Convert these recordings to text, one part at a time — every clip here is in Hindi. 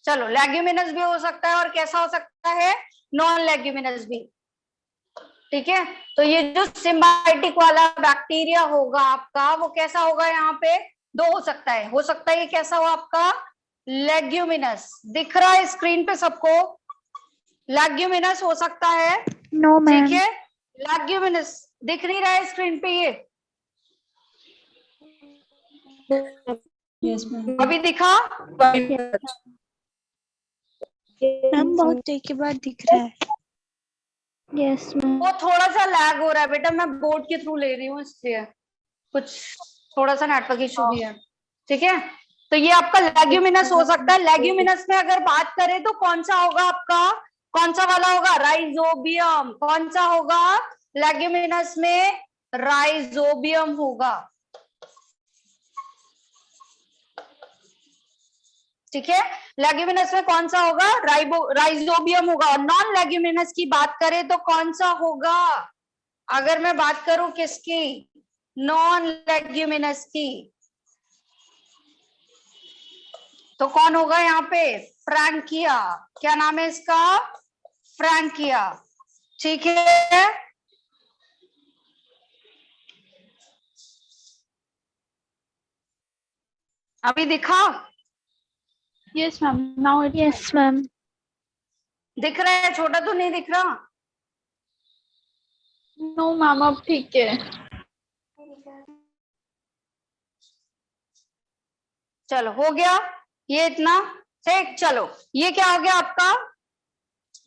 चलो लेग्यूमिनस भी हो सकता है और कैसा हो सकता है, नॉन लेग्यूमिनस भी। ठीक है, तो ये जो सिम्बायोटिक वाला बैक्टीरिया होगा आपका वो कैसा होगा, यहाँ पे दो हो सकता है ये कैसा हो आपका, लेग्यूमिनस। दिख रहा है स्क्रीन पे सबको, लेग्यूमिनस हो सकता है। No ma'am. ठीक है, लेग्यूमिनस दिख नहीं रहा है स्क्रीन पे ये, यस मैम। अभी दिखा? मैम बहुत देर के बाद दिख रहा है। Yes ma'am. वो थोड़ा सा लैग हो रहा है बेटा, मैं बोर्ड के थ्रू ले रही हूँ इसलिए कुछ थोड़ा सा नेटवर्क इशू भी है। ठीक है, तो ये आपका लेग्यूमिनस हो सकता है। लेग्यूमिनस में अगर बात करें तो कौन सा होगा आपका, कौन सा वाला होगा, राइजोबियम। कौन सा होगा लेग्यूमिनस में, राइजोबियम होगा। ठीक है, लेग्यूमिनस में कौन सा होगा, राइजोबियम होगा। और नॉन लेग्यूमिनस की बात करें तो कौन सा होगा, अगर मैं बात करूं किसकी, नॉन लेग्यूमिनस की, तो कौन होगा यहाँ पे, फ्रैंकिया। क्या नाम है इसका, फ्रैंकिया। ठीक है, अभी दिखा? Yes ma'am, now it yes ma'am. दिख रहा है, छोटा तो नहीं दिख रहा? नो मैम, अब ठीक है। चलो हो गया ये इतना। ठीक, चलो ये क्या हो गया आपका,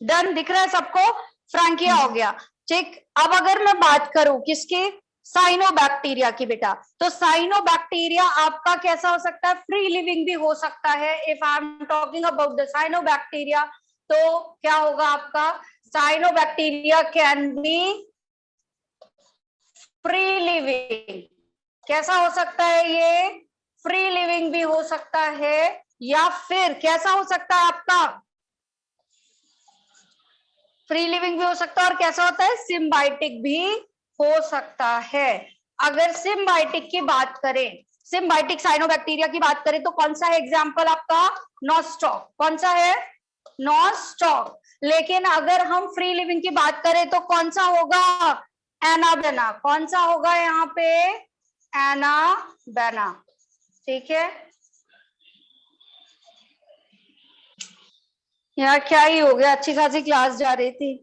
डन, दिख रहा है सबको, फ्रैंकिया हो गया। ठीक, अब अगर मैं बात करूं किसकी, साइनोबैक्टीरिया की बेटा, तो साइनोबैक्टीरिया आपका कैसा हो सकता है, फ्री लिविंग भी हो सकता है। If I am talking about the cyanobacteria, तो क्या होगा आपका, cyanobacteria can be free living. कैसा हो सकता है ये, फ्री लिविंग भी हो सकता है, या फिर कैसा हो सकता है आपका, फ्री लिविंग भी हो सकता है, और कैसा होता है, सिम्बायोटिक भी हो सकता है। अगर सिम्बायोटिक की बात करें, सिम्बायोटिक साइनोबैक्टीरिया की बात करें तो कौन सा है एग्जाम्पल आपका, नॉस्टॉक। कौन सा है, नॉस्टॉक। लेकिन अगर हम फ्री लिविंग की बात करें तो कौन सा होगा, एनाबेना। कौन सा होगा यहाँ पे, एनाबेना। ठीक है, यार क्या ही हो गया, अच्छी खासी क्लास जा रही थी।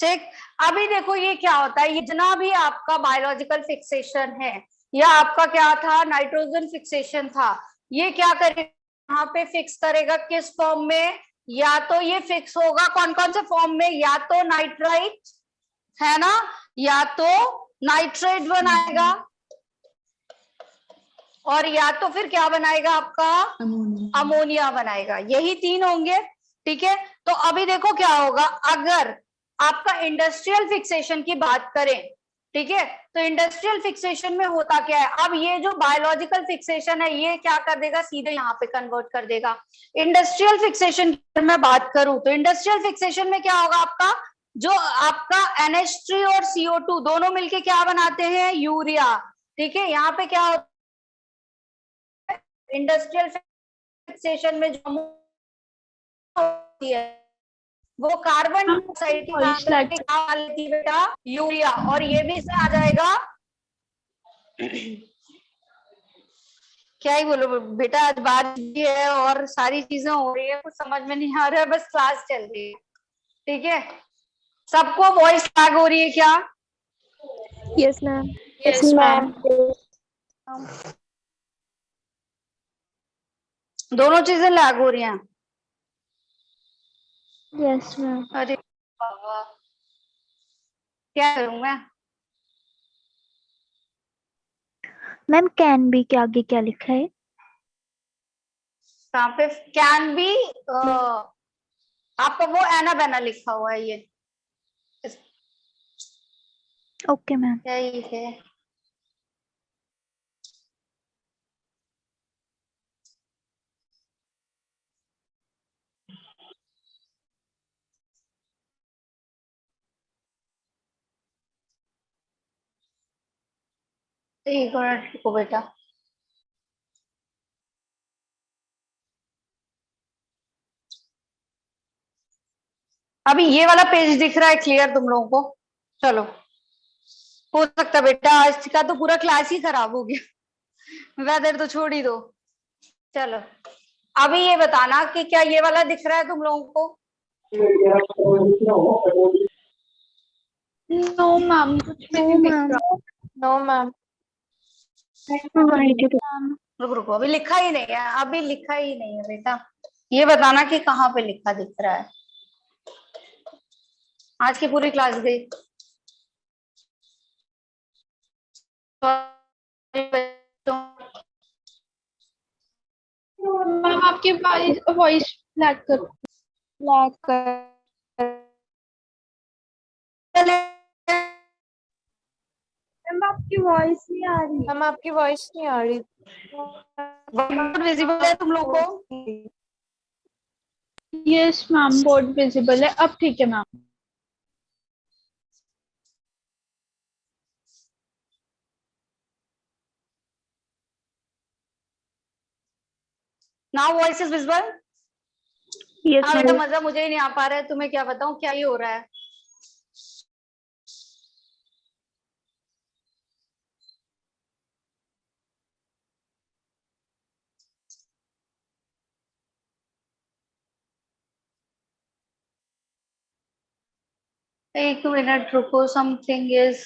ठीक, अभी देखो ये क्या होता है, ये जितना भी आपका बायोलॉजिकल फिक्सेशन है, या आपका क्या था, नाइट्रोजन फिक्सेशन था, ये क्या करेगा, यहाँ पे फिक्स करेगा किस फॉर्म में, या तो ये फिक्स होगा कौन कौन से फॉर्म में, या तो नाइट्राइट है ना, या तो नाइट्रेट बनाएगा, और या तो फिर क्या बनाएगा आपका, अमोनिया बनाएगा, यही तीन होंगे। ठीक है, तो अभी देखो क्या होगा, अगर आपका इंडस्ट्रियल फिक्सेशन की बात करें, ठीक है, तो इंडस्ट्रियल फिक्सेशन में होता क्या है, अब ये जो बायोलॉजिकल फिक्सेशन है ये क्या कर देगा, सीधे यहाँ पे कन्वर्ट कर देगा। इंडस्ट्रियल फिक्सेशन की मैं बात करूं तो इंडस्ट्रियल फिक्सेशन में क्या होगा आपका, जो आपका NH3 और CO2 दोनों मिलके क्या बनाते हैं, यूरिया। ठीक है, यहाँ पे क्या होता है, इंडस्ट्रियल फिक्सेशन में जो होती है वो कार्बन डाइऑक्साइड की क्या लेती है बेटा, यूरिया, और ये भी इसमें आ जाएगा। क्या ही बोलो बेटा, आज बात भी है और सारी चीजें हो रही है, कुछ समझ में नहीं आ रहा है, बस क्लास चल रही है। ठीक है, सबको वॉइस लैग हो रही है क्या? Yes ma'am. Yes ma'am. दोनों चीजें लैग हो रही हैं? Yes ma'am. अरे बाबा, क्या करूं मैं? मैम कैन बी के आगे क्या लिखा है? कहाँ पे कैन बी, आपका वो एना बेना लिखा हुआ है, ये ओके मैम। यही है। एक मिनट रुको बेटा, अभी ये वाला पेज दिख रहा है क्लियर तुम लोगों को? चलो, हो सकता बेटा आज का तो पूरा क्लास ही खराब हो गया, वेदर तो छोड़ ही दो। चलो अभी ये बताना कि क्या ये वाला दिख रहा है तुम लोगों को? नो मैम, कुछ भी नहीं दिख रहा। No ma'am. रुको रुको, अभी लिखा ही नहीं है, अभी लिखा ही नहीं है बेटा। ये बताना कि कहाँ पे लिखा दिख रहा है। आज की पूरी क्लास गई। मैम आपकी वॉइस फ्लैट कर। मैम आपकी वॉइस नहीं आ रही। मैम आपकी वॉइस नहीं आ रही। विजिबल है तुम लोग को? यस मैम, बोर्ड विजिबल है, अब ठीक है ma'am. Now voice is visible? Yes बेटा मजा मुझे ही नहीं आ पा रहा है, तुम्हें क्या बताऊं क्या ही हो रहा है। एक मिनट रुको, समथिंग इज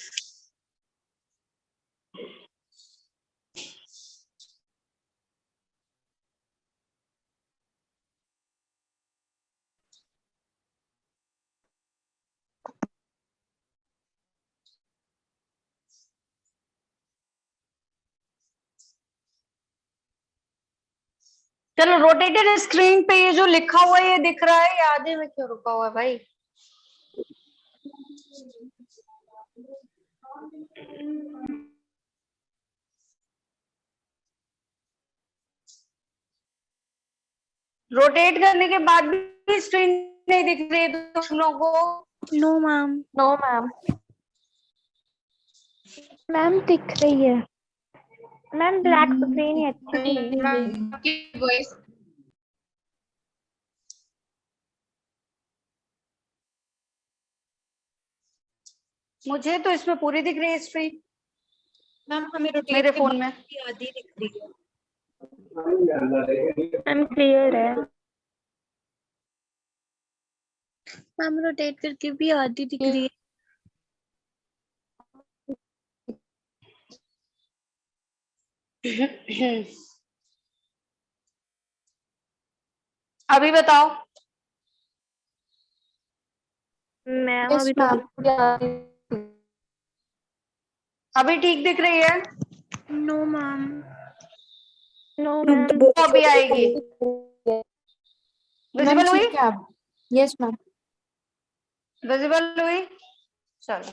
चलो रोटेटेड स्क्रीन पे ये जो लिखा हुआ है ये दिख रहा है, ये आधे में क्यों रुका हुआ है भाई? रोटेट करने के बाद भी स्क्रीन नहीं दिख रही है तुम लोगों को? No ma'am. No ma'am. Ma'am दिख रही है मैम, ब्लैक स्क्रीन ही अच्छी है। मुझे तो इसमें पूरी दिख रही है स्क्रीन, मैम हमें रोटेट मेरे के फोन बाद में। भी आधी दिख रही है। मैम क्लियर है मैम, रोटेट करके भी आधी दिख रही है। अभी बताओ। मैम यस अभी तो मैम। अभी ठीक दिख रही है? No ma'am. No ma'am. तो अभी आएगी, मैम विजिबल हुई? ठीक है आप। Yes ma'am. विजिबल हुई? चलो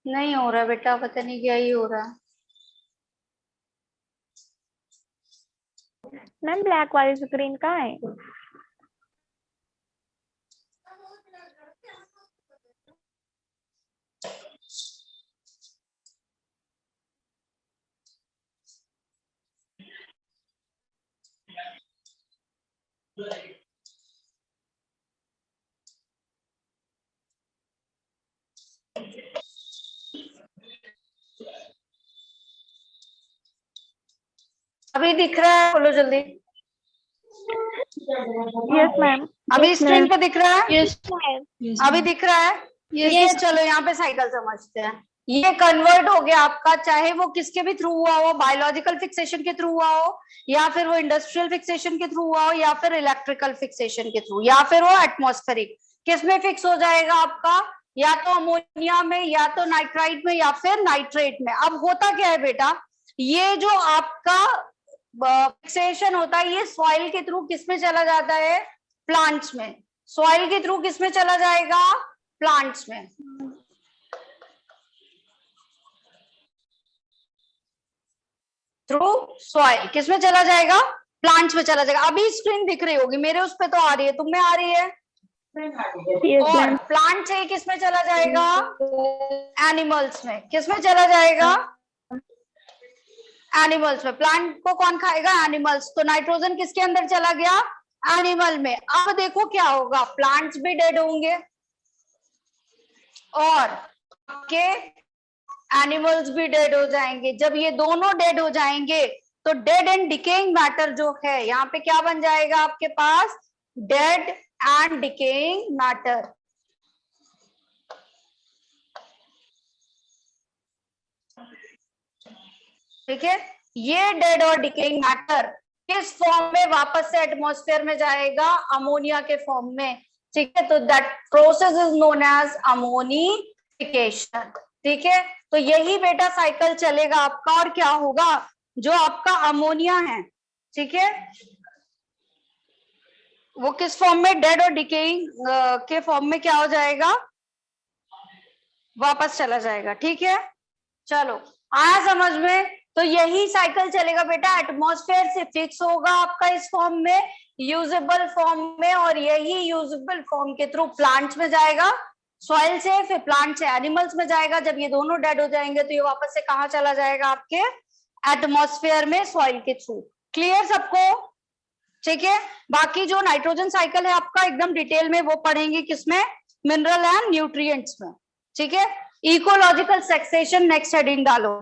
नहीं हो रहा बेटा, पता नहीं क्या ही हो रहा है। मैम ब्लैक वाली स्क्रीन कहाँ है? अभी दिख रहा है? बोलो जल्दी। Yes ma'am. अभी स्क्रीन पे दिख रहा है? यस अभी दिख रहा है? ठीक है, यस चलो यहाँ पे साइकिल समझते हैं। ये कन्वर्ट हो गया आपका, चाहे वो किसके भी थ्रू हुआ हो, बायोलॉजिकल फिक्सेशन के थ्रू हुआ हो, या फिर वो इंडस्ट्रियल फिक्सेशन के थ्रू हुआ हो, या फिर इलेक्ट्रिकल फिक्सेशन के थ्रू, या फिर वो एटमॉस्फेरिक। किसमें फिक्स हो जाएगा आपका? या तो अमोनिया में, या तो नाइट्राइट में, या फिर नाइट्रेट में। अब होता क्या है बेटा, ये जो आपका फिक्सेशन होता है ये सॉइल के थ्रू किसमें चला जाता है? प्लांट्स में। सॉइल के थ्रू किसमें चला जाएगा? प्लांट्स में। थ्रू सॉइल किसमें चला जाएगा? प्लांट्स में चला जाएगा। अभी स्क्रीन दिख रही होगी, मेरे उस पे तो आ रही है, तुम में आ रही है? Yes, और ma'am. प्लांट से किस में चला जाएगा? एनिमल्स में। किस में चला जाएगा? एनिमल्स में। प्लांट को कौन खाएगा? एनिमल्स। तो नाइट्रोजन किसके अंदर चला गया? एनिमल में। अब देखो क्या होगा, प्लांट्स भी डेड होंगे और आपके एनिमल्स भी डेड हो जाएंगे। जब ये दोनों डेड हो जाएंगे तो डेड एंड डिकेइंग मैटर जो है यहाँ पे क्या बन जाएगा आपके पास? Dead and decaying matter. ठीक है, ये डेड और डिकेइंग मैटर किस फॉर्म में वापस से एटमॉस्फेयर में जाएगा? अमोनिया के फॉर्म में। ठीक है, तो that process is known as ammonification. ठीक है, तो यही बेटा साइकिल चलेगा आपका। और क्या होगा? जो आपका अमोनिया है, ठीक है, वो किस फॉर्म में? डेड और डिकेइंग के फॉर्म में क्या हो जाएगा? वापस चला जाएगा। ठीक है, चलो आया समझ में? तो यही साइकिल चलेगा बेटा, एटमॉस्फेयर से फिक्स होगा आपका इस फॉर्म में, यूजेबल फॉर्म में, और यही यूजेबल फॉर्म के थ्रू प्लांट्स में जाएगा, सॉइल से, फिर प्लांट से एनिमल्स में जाएगा। जब ये दोनों डेड हो जाएंगे तो ये वापस से कहाँ चला जाएगा? आपके एटमॉस्फेयर में, सॉइल के थ्रू। क्लियर सबको? ठीक है, बाकी जो नाइट्रोजन साइकिल है आपका एकदम डिटेल में वो पढ़ेंगे किसमें? मिनरल एंड न्यूट्रिएंट्स में। ठीक है, इकोलॉजिकल सक्सेशन नेक्स्ट हेडिंग डालो।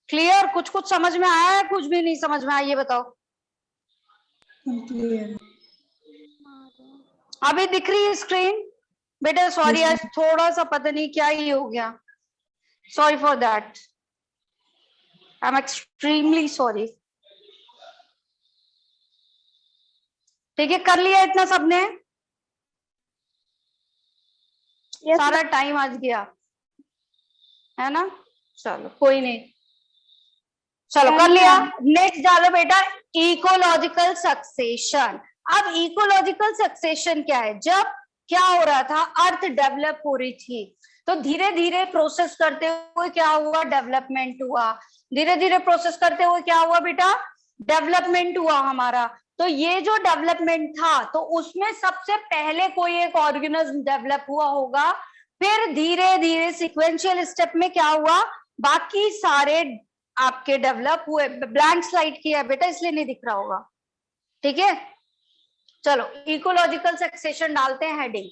क्लियर? कुछ कुछ समझ में आया है, कुछ भी नहीं समझ में आया, ये बताओ। क्लियर। अभी दिख रही है स्क्रीन बेटा? सॉरी आज थोड़ा सा पता नहीं क्या ही हो गया, sorry for that, I am extremely sorry. ठीक है, कर लिया इतना सबने? Yes, सारा टाइम आज गया है ना? चलो कोई नहीं, चलो कर लिया। नेक्स्ट डालो बेटा, इकोलॉजिकल सक्सेशन। अब इकोलॉजिकल सक्सेशन क्या है? जब क्या हो रहा था, अर्थ डेवलप हो रही थी, तो धीरे धीरे प्रोसेस करते हुए क्या हुआ? डेवलपमेंट हुआ। धीरे धीरे प्रोसेस करते हुए क्या हुआ बेटा? डेवलपमेंट हुआ हमारा। तो ये जो डेवलपमेंट था, तो उसमें सबसे पहले कोई एक ऑर्गेनिज्म डेवलप हुआ होगा, फिर धीरे धीरे सिक्वेंशियल स्टेप में क्या हुआ? बाकी सारे आपके डेवलप हुए। ब्लैंक स्लाइड किया है बेटा, इसलिए नहीं दिख रहा होगा। ठीक है, चलो इकोलॉजिकल सक्सेशन डालते हैं हेडिंग।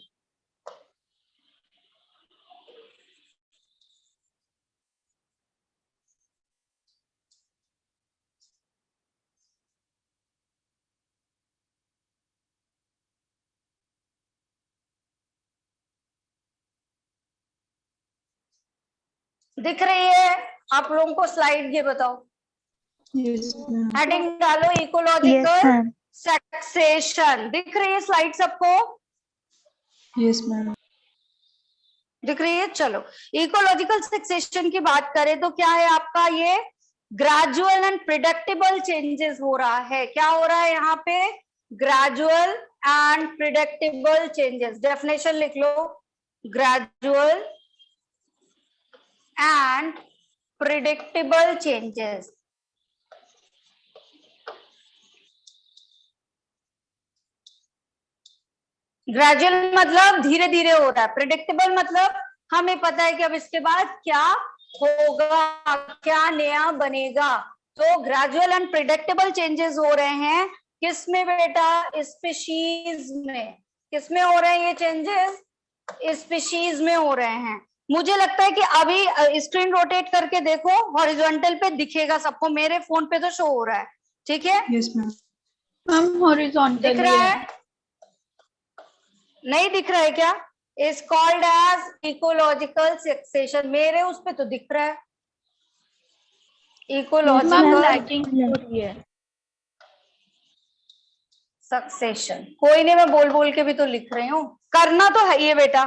दिख रही है आप लोगों को स्लाइड? ये बताओ। हेडिंग डालो, इकोलॉजिकल सक्सेशन। दिख रही है स्लाइड सबको? Yes ma'am. दिख रही है? चलो इकोलॉजिकल सक्सेशन की बात करें तो क्या है आपका? ये ग्रेजुअल एंड प्रिडिक्टेबल चेंजेस हो रहा है। क्या हो रहा है यहाँ पे? Gradual and predictable changes. Definition लिख लो, gradual and predictable changes. Gradual मतलब धीरे धीरे हो रहा है, प्रिडिक्टेबल मतलब हमें पता है कि अब इसके बाद क्या होगा, क्या नया बनेगा। तो ग्रेजुअल एंड प्रिडिक्टेबल चेंजेस हो रहे हैं किसमें बेटा? स्पीशीज में। किसमें हो रहे हैं ये चेंजेस? स्पीशीज में हो रहे हैं। मुझे लगता है कि अभी स्क्रीन रोटेट करके देखो, हॉरिजॉन्टल पे दिखेगा सबको, मेरे फोन पे तो शो हो रहा है। ठीक है, यस मैम। मैम हॉरिजॉन्टल दिख रहा है? नहीं दिख रहा है क्या? Is called as ecological succession. मेरे उस पे तो दिख रहा है इकोलॉजिकल सक्सेशन। कोई नहीं, मैं बोल बोल के भी तो लिख रही हूँ, करना तो है ये बेटा।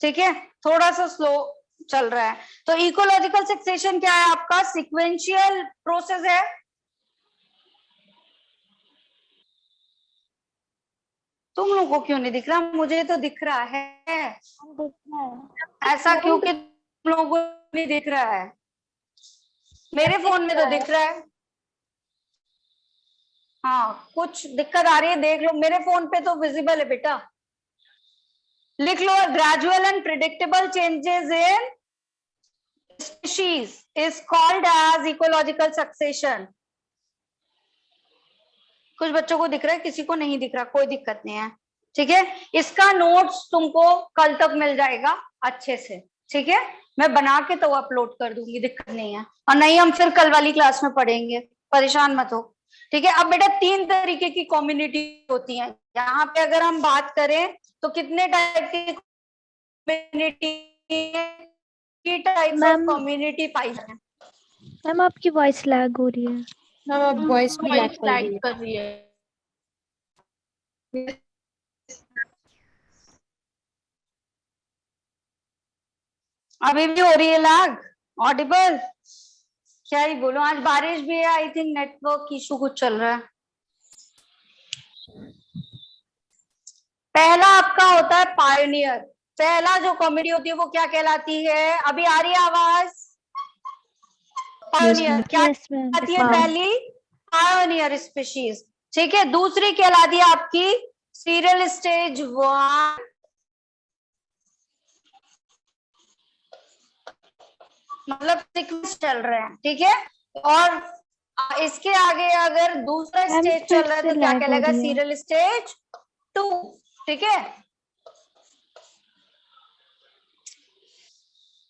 ठीक है, थोड़ा सा स्लो चल रहा है। तो इकोलॉजिकल सक्सेशन क्या है आपका? सिक्वेंशियल प्रोसेस है। तुम लोगों को क्यों नहीं दिख रहा? मुझे तो दिख रहा है। ऐसा क्यों कि तुम लोगों को नहीं दिख रहा है? मेरे फोन में तो दिख रहा है। हाँ, कुछ दिक्कत आ रही है, देख लो। मेरे फोन पे तो विजिबल है बेटा। लिख लो, gradual and predictable changes in species is called as ecological succession. कुछ बच्चों को दिख रहा है, किसी को नहीं दिख रहा, कोई दिक्कत नहीं है, ठीक है। इसका नोट्स तुमको कल तक मिल जाएगा अच्छे से, ठीक है। मैं बना के तो अपलोड कर दूंगी, दिक्कत नहीं है, और नहीं हम फिर कल वाली क्लास में पढ़ेंगे, परेशान मत हो, ठीक है। अब बेटा 3 तरीके की कम्युनिटी होती हैं यहाँ पे। अगर हम बात करें तो कितने टाइप की कम्युनिटी, टाइप्स ऑफ कम्युनिटी पाई जाती है। मैम आपकी वॉइस लैग हो रही है। मैम अब वॉइस भी लैग कर रही है। कर रही है। अभी भी हो रही है लैग, ऑडिबल? क्या ही बोलो, आज बारिश भी है, आई थिंक नेटवर्क इशू कुछ चल रहा है। पहला आपका होता है पायोनियर। पहला जो कॉमेडी होती है वो क्या कहलाती है? अभी आ रही है आवाज? पायोनियर क्या कहलाती है? पहली पायोनियर स्पीशीज, ठीक है। दूसरी कहलाती है आपकी सीरियल स्टेज 1, मतलब सीक्वेंस चल रहे हैं, ठीक है। और इसके आगे अगर दूसरा स्टेज चल रहा है तो क्या कहलाएगा? सीरियल स्टेज 2, ठीक है।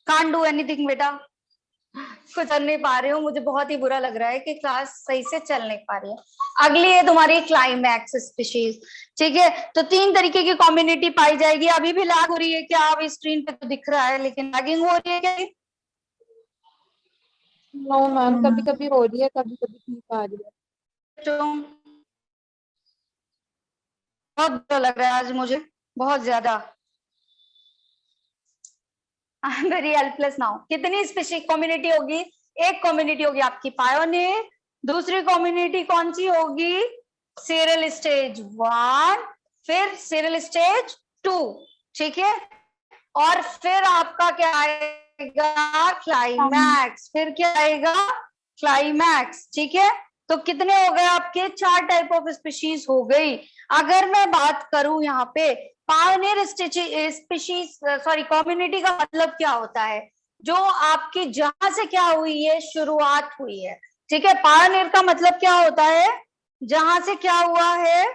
कांट डू एनीथिंग बेटा, कुछ कर नहीं पा रही हूँ, मुझे बहुत ही बुरा लग रहा है कि क्लास सही से चल नहीं पा रही है। अगली है तुम्हारी क्लाइमैक्स स्पीशीज, ठीक है। तो 3 तरीके की कम्युनिटी पाई जाएगी। अभी भी लैग हो रही है क्या? अब स्क्रीन पे तो दिख रहा है लेकिन लैगिंग हो रही है क्या? नो मैम, कभी कभी हो रही है, कभी कभी ठीक आ रही है। बहुत बुरा लग रहा है आज मुझे, बहुत ज्यादा। I am very helpless now. कितनी स्पीशीज कम्युनिटी होगी? एक कम्युनिटी होगी आपकी पायोनियर, दूसरी कम्युनिटी कौन सी होगी? सीरियल स्टेज 1, फिर सीरियल स्टेज 2, ठीक है। और फिर आपका क्या आएगा? क्लाइमैक्स। फिर क्या आएगा? क्लाइमैक्स, ठीक है। तो कितने हो गए आपके? 4 टाइप ऑफ स्पीशीज हो गई। अगर मैं बात करूं यहाँ पे पायोनियर स्पीशीज, सॉरी कम्युनिटी का मतलब क्या होता है? जो आपकी जहां से क्या हुई है? शुरुआत हुई है, ठीक है। पायोनियर का मतलब क्या होता है? जहां से क्या हुआ है?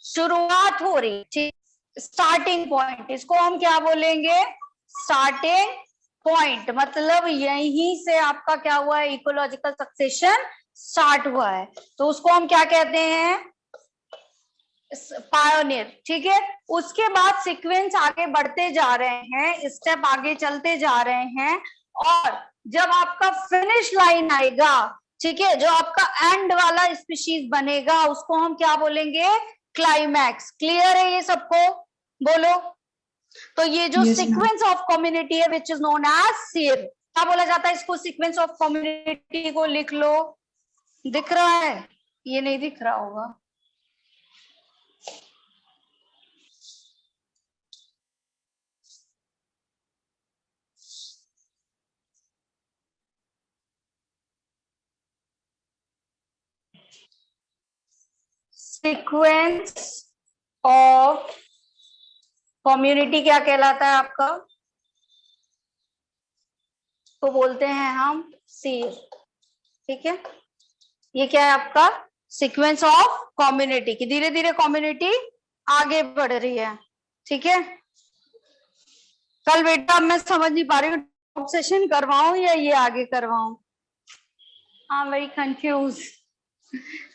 शुरुआत हो रही, ठीक। स्टार्टिंग पॉइंट, इसको हम क्या बोलेंगे? Starting point. मतलब यहीं से आपका क्या हुआ है? इकोलॉजिकल सक्सेशन स्टार्ट हुआ है, तो उसको हम क्या कहते हैं? पायोनियर, ठीक है। उसके बाद सीक्वेंस आगे बढ़ते जा रहे हैं, स्टेप आगे चलते जा रहे हैं, और जब आपका फिनिश लाइन आएगा, ठीक है, जो आपका एंड वाला स्पीशीज बनेगा, उसको हम क्या बोलेंगे? क्लाइमैक्स। क्लियर है ये सबको? बोलो। तो ये जो सीक्वेंस ऑफ कम्युनिटी है विच इज नोन एज सिर, क्या बोला जाता है इसको? सीक्वेंस ऑफ कम्युनिटी को लिख लो। दिख रहा है? ये नहीं दिख रहा होगा। सीक्वेंस ऑफ कम्युनिटी क्या कहलाता है आपका? तो बोलते हैं हम सीर, ठीक है। ये क्या है आपका? सीक्वेंस ऑफ कम्युनिटी की धीरे धीरे कम्युनिटी आगे बढ़ रही है, ठीक है। कल बेटा अब मैं समझ नहीं पा रही हूँ, सेशन करवाऊं या ये आगे करवाऊं? हाँ, वेरी कंफ्यूज।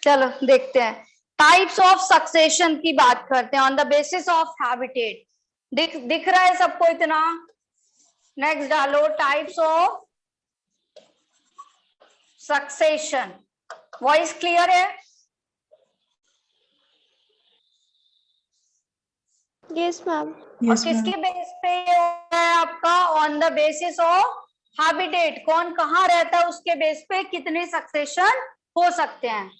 चलो देखते हैं। टाइप्स ऑफ सक्सेशन की बात करते हैं on the basis of habitat. दिख रहा है सबको इतना? नेक्स्ट डालो, types of succession. Voice clear है? Yes ma'am. और किसके बेस पे ये होता है आपका? On the basis of habitat. कौन कहाँ रहता है उसके बेस पे कितने सक्सेशन हो सकते हैं।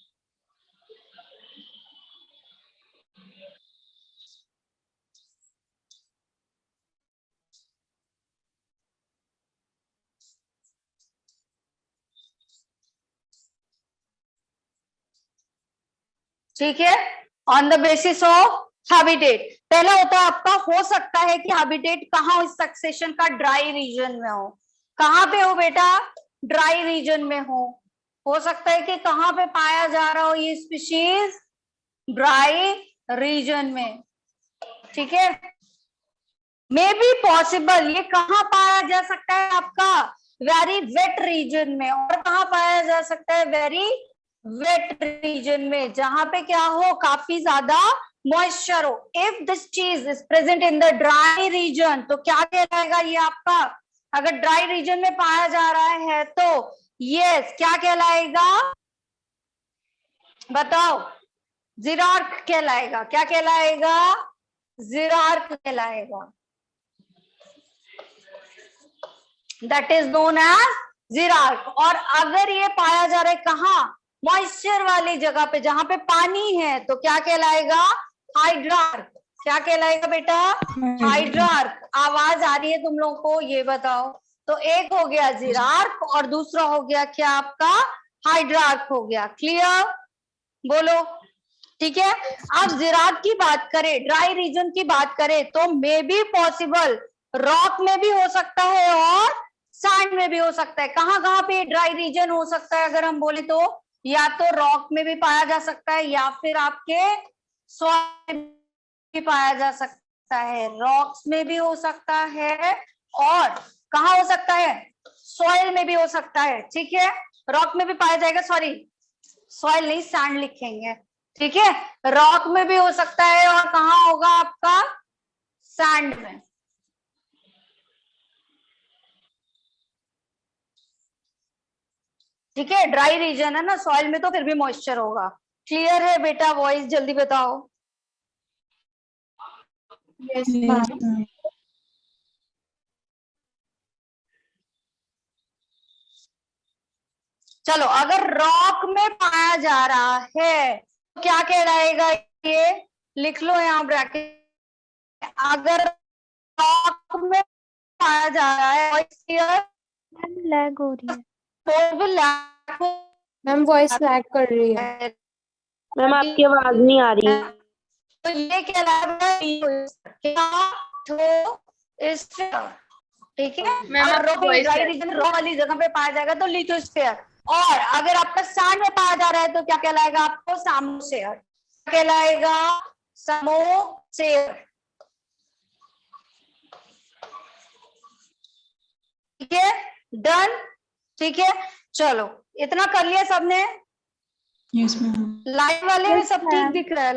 ठीक है, on the basis of habitat. पहला होता है आपका, हो सकता है कि हैबिटेट कहाँ हो, इस सक्सेशन का ड्राई रीजन में हो। कहाँ पे हो बेटा, ड्राई रीजन में हो सकता है कि कहाँ पे पाया जा रहा हो ये स्पीशीज, ड्राई रीजन में, ठीक है। मे बी पॉसिबल, ये कहाँ पाया जा सकता है आपका, वेरी वेट रीजन में। और कहाँ पाया जा सकता है, वेरी वेट रीजन में, जहां पे क्या हो, काफी ज्यादा मॉइस्चर हो। इफ दिस चीज is present in the dry region, तो क्या कहलाएगा ये आपका, अगर ड्राई रीजन में पाया जा रहा है तो यस क्या कहलाएगा, बताओ, जिरार्क कहलाएगा। क्या कहलाएगा, जिरार्क कहलाएगा। That is known as xerarch. और अगर ये पाया जा रहा है कहाँ, मॉइस्चर वाली जगह पे, जहां पे पानी है, तो क्या कहलाएगा, हाइड्रार्क। क्या कहलाएगा बेटा, हाइड्रार्क। आवाज आ रही है तुम लोगों को, ये बताओ। तो एक हो गया जिरार्क और दूसरा हो गया क्या आपका, हाइड्रार्क हो गया। क्लियर, बोलो, ठीक है। अब जिरार्क की बात करें, ड्राई रीजन की बात करें, तो मे बी पॉसिबल, रॉक में भी हो सकता है और सैंड में भी हो सकता है। कहाँ कहाँ पे ड्राई रीजन हो सकता है, अगर हम बोले तो या तो रॉक में भी पाया जा सकता है या फिर आपके सॉइल में भी पाया जा सकता है। रॉक्स में भी हो सकता है और कहाँ हो सकता है, सॉइल में भी हो सकता है, ठीक है। रॉक में भी पाया जाएगा, सॉरी सॉइल नहीं, सैंड लिखेंगे, ठीक है। रॉक में भी हो सकता है और कहाँ होगा आपका, सैंड में। ठीक है, ड्राई रीजन है ना, सॉइल में तो फिर भी मॉइस्चर होगा। क्लियर है बेटा, वॉइस जल्दी बताओ। Yes ma'am. चलो, अगर रॉक में पाया जा रहा है तो क्या कहलाएगा, ये लिख लो यहाँ ब्रैकेट। अगर रॉक में पाया जा रहा है, मैम लैग हो रही है। तो भी लैग मैम वॉइस लैग कर रही है। है। मैम आपकी आवाज नहीं आ रही। तो ये कहलाएगा, ठीक है। अगर ड्राई रीजन रो वाली जगह पे पाया जाएगा तो लिथोस्फीयर। और अगर आपका सैंड में पाया जा रहा है तो क्या कहलाएगा आपको, सामोसेयर। कहलाएगा सामोसेयर, ठीक है, डन, ठीक है। चलो, इतना कर लिया सबने। Yes ma'am. लाइव वाले में Yes, सब ठीक ma'am. दिख रहा है,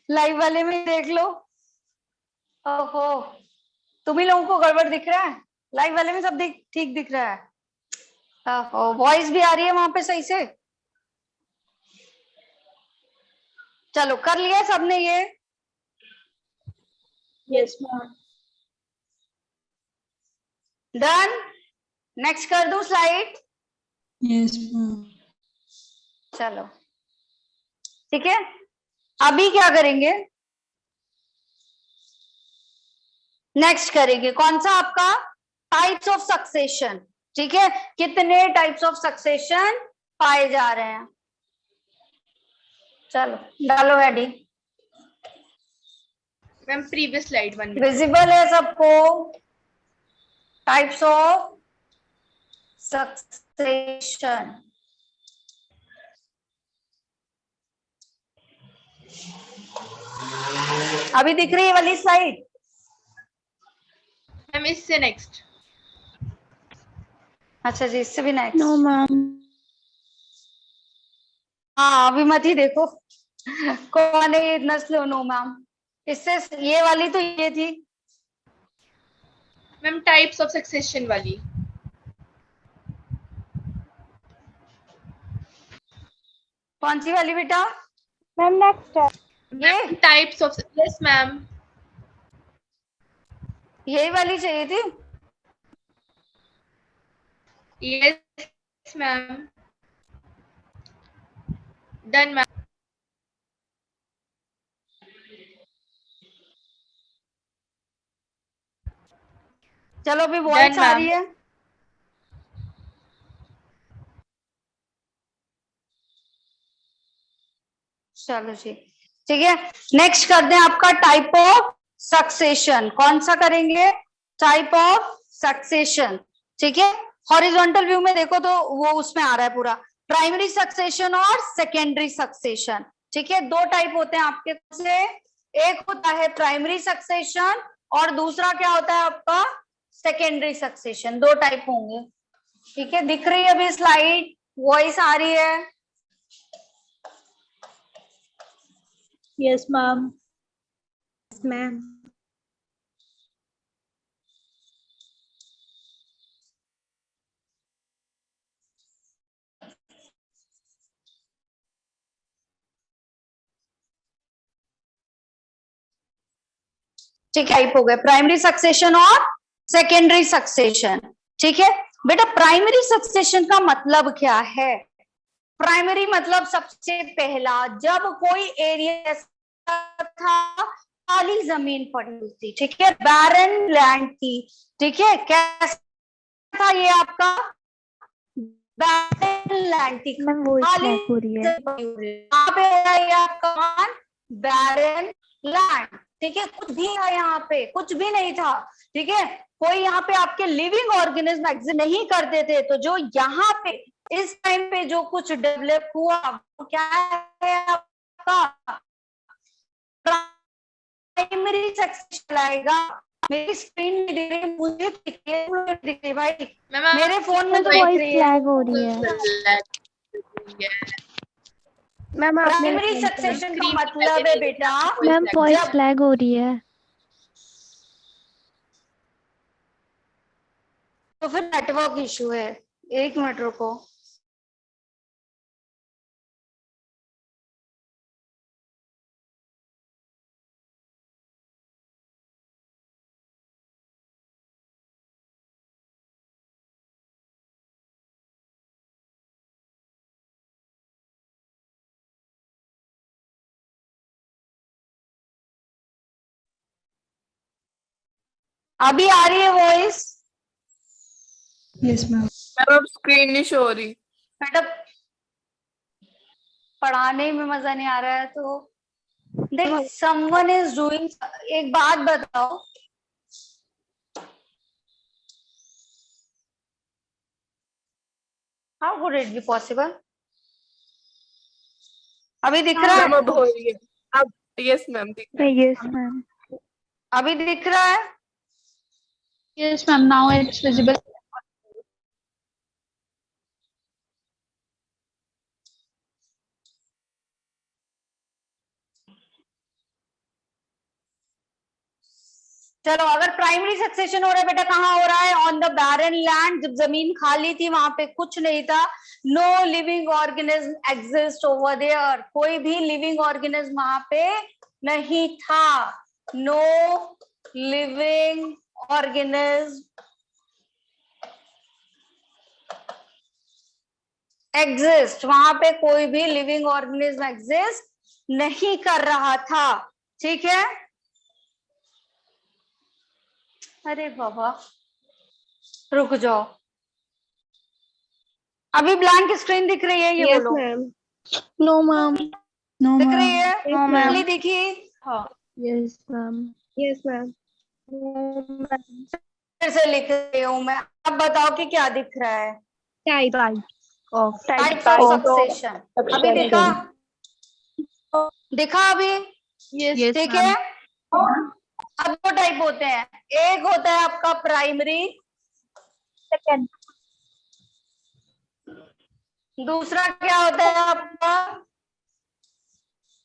लाइव वाले में देख लो। ओहो, तुम ही लोगों को गड़बड़ दिख रहा है, लाइव वाले में सब ठीक दिख रहा है। ओहो, वॉइस भी आ रही है वहां पे सही से। चलो, कर लिया सबने ये। Yes ma'am. डन, नेक्स्ट कर दूं स्लाइड। Yes ma'am. चलो, ठीक है। अभी क्या करेंगे, नेक्स्ट करेंगे कौन सा आपका, टाइप्स ऑफ सक्सेशन, ठीक है। कितने टाइप्स ऑफ सक्सेशन पाए जा रहे हैं, चलो डालो heading. Ma'am previous slide one visible है सबको, टाइप्स ऑफ सक्सेशन। अभी दिख रही है वाली स्लाइड, मैम इससे नेक्स्ट। अच्छा जी, इससे भी नेक्स्ट। No ma'am. हाँ, अभी मत ही देखो कौन है ये, इतना स्लो। नो मैम, इससे ये वाली तो ये थी। मैम टाइप्स ऑफ सक्सेशन वाली। कौन सी वाली बेटा, मैम नेक्स्ट है। ये टाइप्स ऑफ, यस मैम। यही वाली चाहिए थी। Yes ma'am, done ma'am. चलो, अभी वॉइस आ रही है। चलो जी, ठीक है। नेक्स्ट करते हैं आपका टाइप ऑफ सक्सेशन। कौन सा करेंगे? टाइप ऑफ सक्सेशन, ठीक है। हॉरिजॉन्टल व्यू में देखो तो वो उसमें आ रहा है पूरा, प्राइमरी सक्सेशन और सेकेंडरी सक्सेशन, ठीक है। दो टाइप होते हैं आपके से, एक होता है प्राइमरी सक्सेशन और दूसरा क्या होता है आपका सेकेंडरी सक्सेशन। दो टाइप होंगे, ठीक है। दिख रही है अभी स्लाइड, वॉइस आ रही है? Yes ma'am. मैम ठीक है, टाइप हो गए प्राइमरी सक्सेशन और सेकेंडरी सक्सेशन, ठीक है। बेटा प्राइमरी सक्सेशन का मतलब क्या है? प्राइमरी मतलब सबसे पहला, जब कोई एरिया था खाली जमीन पड़ी थी, ठीक है, बैरन लैंड थी, ठीक है। कैसा था ये आपका? बैरन लैंड थी, मैम वॉइस खाली लैग हो रही है। यहाँ पे है ये आपका बैरन लैंड, ठीक है। कुछ भी था यहाँ पे, कुछ भी नहीं था, ठीक है। कोई यहाँ पे आपके लिविंग ऑर्गेनिज्म एग्जिस्ट नहीं करते थे, तो जो यहाँ पे इस टाइम पे जो कुछ डेवलप हुआ वो क्या है आपका प्राइमरी सक्सेशन आएगा। मेरी स्क्रीन में दिख रही, मुझे दिख रही है भाई, मैम मेरे फोन में तो दिख वॉइस रही है। लैग हो रही है। मैम आपने प्राइमरी सक्सेशन का मतलब है बेटा, मैम वॉइस लैग हो रही है। तो फिर नेटवर्क इशू है, एक मिनट रुको। अभी आ रही है वॉइस? Yes, ma'am. मैम अब स्क्रीन नहीं शो हो रही। बेटा पढ़ाने में मजा नहीं आ रहा है तो देख, समवन इज डूइंग। एक बात बताओ, how could it be possible? अभी दिख रहा मैम है? अब हो रही है। अब यस मैम दिख रहा है। Yes ma'am. अभी दिख रहा है? Yes, ma'am. Now it's visible. चलो, अगर प्राइमरी सक्सेशन हो रहा है बेटा, कहाँ हो रहा है? ऑन द बैरन लैंड, जब जमीन खाली थी, वहां पे कुछ नहीं था, no living organism exist over there, कोई भी लिविंग ऑर्गेनिज्म वहां पे नहीं था, नो लिविंग ऑर्गेनिज्म एग्जिस्ट, वहां पे कोई भी लिविंग ऑर्गेनिज्म एग्जिस्ट नहीं कर रहा था, ठीक है। अरे बाबा रुक जाओ, अभी ब्लैंक स्क्रीन दिख रही है? ये यस बोलो। मैम। No ma'am. No, दिख रही ma'am. है? No, ma'am. पहली दिखी? हाँ, यस मैम। Yes ma'am. फिर से लिख रही हूँ मैं। अब बताओ कि क्या दिख रहा है? Type of types of succession. अभी दिखा? दिखा अभी? यस ठीक है। अब दो टाइप होते हैं, एक होता है आपका प्राइमरी, सेकंड। दूसरा क्या होता है आपका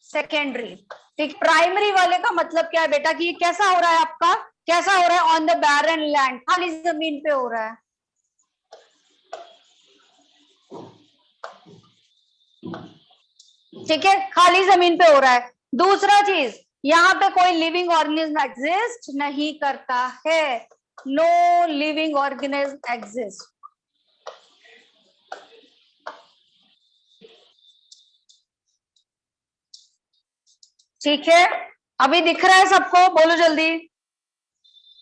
सेकेंडरी, ठीक। प्राइमरी वाले का मतलब क्या है बेटा कि ये कैसा हो रहा है आपका, कैसा हो रहा है? ऑन द बैरन लैंड, खाली जमीन पे हो रहा है, ठीक है, खाली जमीन पे हो रहा है। दूसरा चीज, यहाँ पे कोई लिविंग ऑर्गेनिज्म एग्जिस्ट नहीं करता है, नो लिविंग ऑर्गेनिज्म एग्जिस्ट, ठीक है। अभी दिख रहा है सबको? बोलो जल्दी।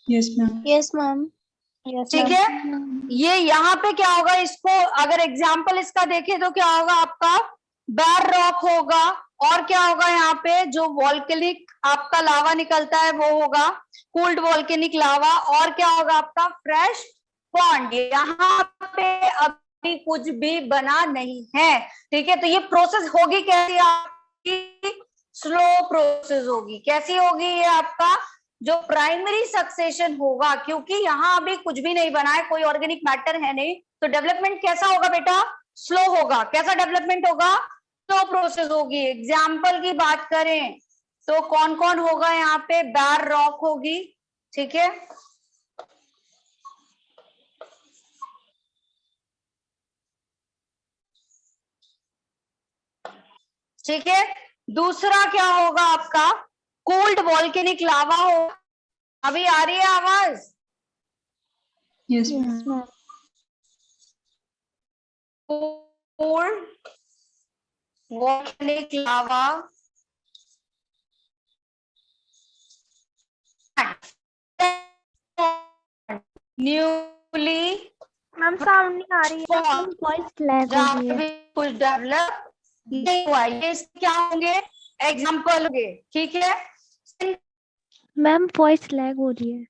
Yes, ma'am. Yes ma'am. ठीक है, ये यहाँ पे क्या होगा, इसको अगर एग्जाम्पल इसका देखें तो क्या होगा आपका बैर रॉक होगा, और क्या होगा यहाँ पे, जो वॉल्केनिक आपका लावा निकलता है वो होगा कूल्ड वॉल्केनिक लावा। और क्या होगा आपका फ्रेश पॉन्ड। यहाँ पे अभी कुछ भी बना नहीं है, ठीक है। तो ये प्रोसेस होगी कैसी आपकी, स्लो प्रोसेस होगी। कैसी होगी ये आपका जो प्राइमरी सक्सेशन होगा, क्योंकि यहाँ अभी कुछ भी नहीं बना है, कोई ऑर्गेनिक मैटर है नहीं, तो डेवलपमेंट कैसा होगा बेटा, स्लो होगा। कैसा डेवलपमेंट होगा, स्लो प्रोसेस होगी। एग्जाम्पल की बात करें तो कौन कौन होगा यहाँ पे, बैर रॉक होगी, ठीक है। ठीक है, दूसरा क्या होगा आपका, कोल्ड वॉल्केनिक लावा हो। अभी आ रही है आवाज, Yes, ma'am. कोल्ड वॉल्केनिक लावा न्यूली मैम साउंड नहीं आ रही है, वॉइस लैग हो जहाँ रही पे है। भी कुछ डेवलप नहीं हुआ है। ये इसके क्या होंगे, एग्जाम्पल होंगे, ठीक है। मैम वॉइस लैग हो रही है।